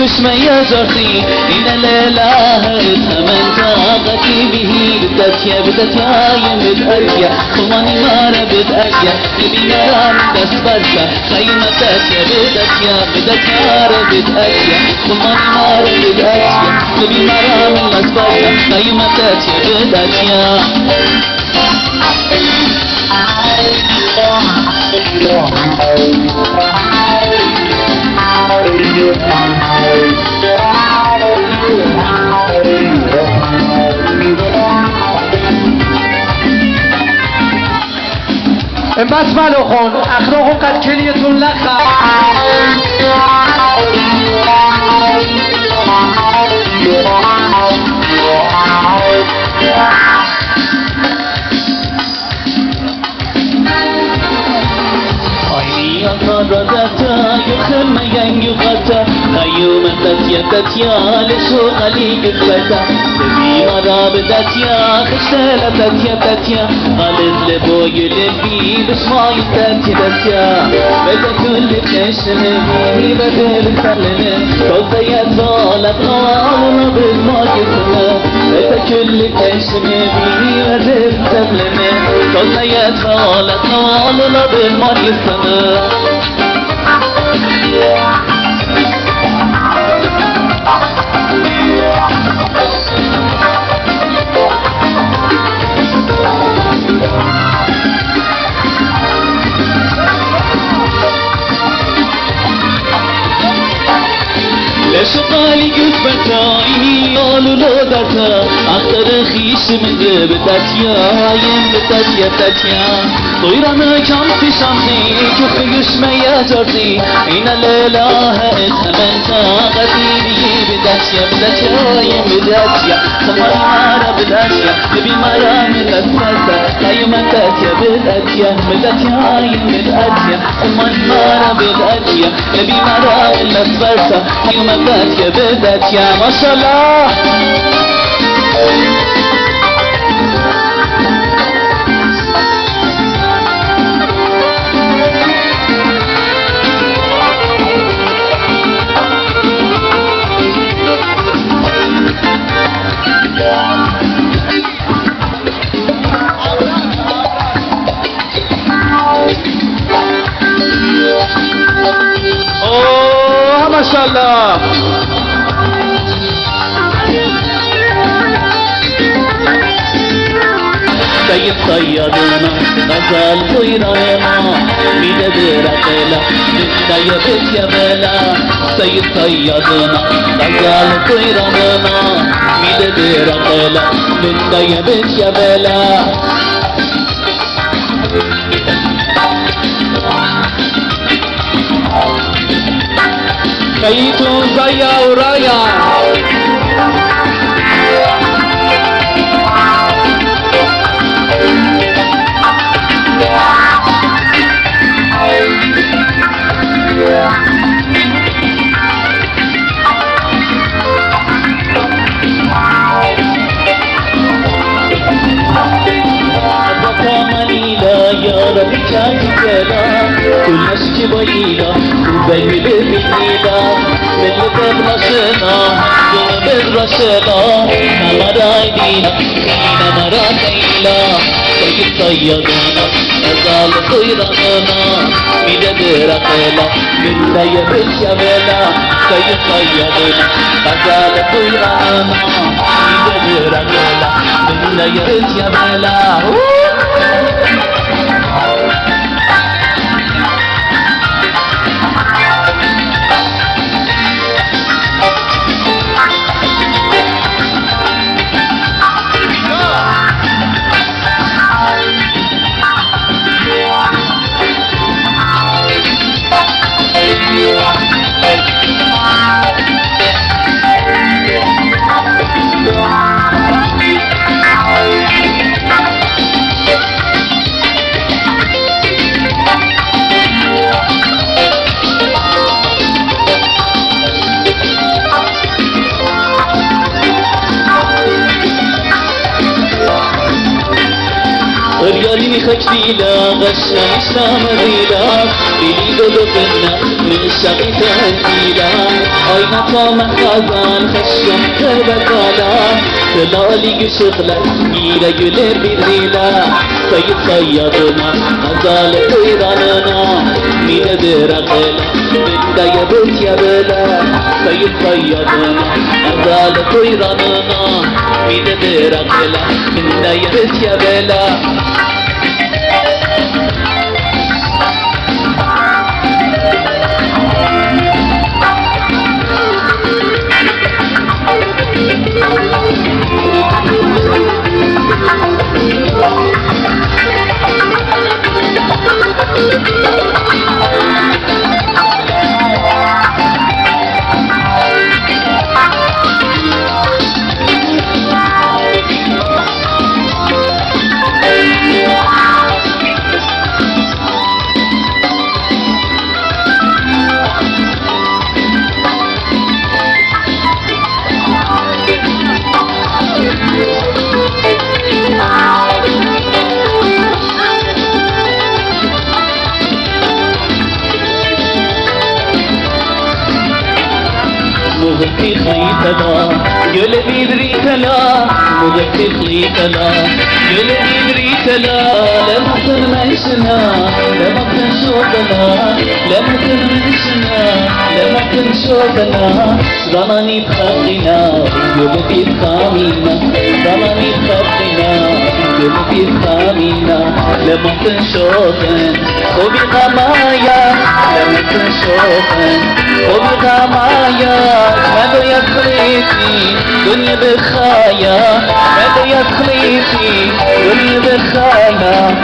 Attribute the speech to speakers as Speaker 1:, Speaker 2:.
Speaker 1: يشمي جرتي إن الإله اتمن طاقتي به بدتيا بدتيا يمدأتيا خماني مارا بدأتيا نبي مرام دست برسا خيمة تاتيا بدتيا بدتيا بدأتيا خماني مارا بدأتيا نبي مرام دست برسا خيمة تاتيا بدأتيا
Speaker 2: بسملكم اخلاقكم قد كليتون لخا
Speaker 1: قررتا يخم ينغتا قيوم تتيا لشغلي قفتا تبي مراب تتيا خشتلة تتيا قالت لبوي لبي بشماي تتيا بدا كل تشمني بدل كلمة صوت يتظالت غالنا بالماء يسمى بدا كل تشمني بدل كلمة صوت يتظالت غالنا بالماء يسمى لشقالي قفتا إني قالوا لو دتا أختر خيش من بتاتيا يم بتاتيا طيرانا كم في شمسي كيف يشمي جرتي إن الإله اتمن طاقتي به بداتيا يم بداتيا خماني مارا بداتيا نبي مرام تسفتا قيمة تاتيا بداتيا يم بداتيا خماني مارا بداتيا نبي مرام تسفتا قيمة تاتيا بداتيا ما شاء الله ما شاء الله سيد صيادنا غزال طيرانا ميدد رقلا نتا يبت يا بلا سيد صيادنا غزال طيرانا ميدد رقلا نتا يبت يا بلا كيتو زيا ورايا يا رب كان كلا كل اشكي بيلا وبيبي بالليلا من قبل شنا قبل رشنا نمراينا نمراينا سيد صيادنا نزال طيرانا ميدد رقلا من لا يبت شبلا سيد صيادنا نزال طيرانا ميدد رقلا من لا يبت شبلا ريالي ميخك تنزيلا غشنا إسلام غيلا بلي قلوبنا من شقي تنزيلا أين طام خزان خشم كربكالا تلالي شغلة إلى يلي بدريلا سيد صيادنا مزال طيراننا من درقلا من دايا بوت يا بلا سيد صيادنا مزال طيراننا من درقلا من دايا بوت يا بلا مغفي خيتنا يلبي بريتلا مغفي خيتنا يلبي بريتلا لما تنمشنا لما تنشوفنا لما تنمشنا لما تنشوفنا ظنني بخطنا يلبي بخامينا ظنني بخطنا يلبي بخامينا لما تنشوفن وبغمايا لما تنشوفن وبغمايا ماذا يا خليتي دنيا بخايا ماذا يا خليتي دنيا بخايا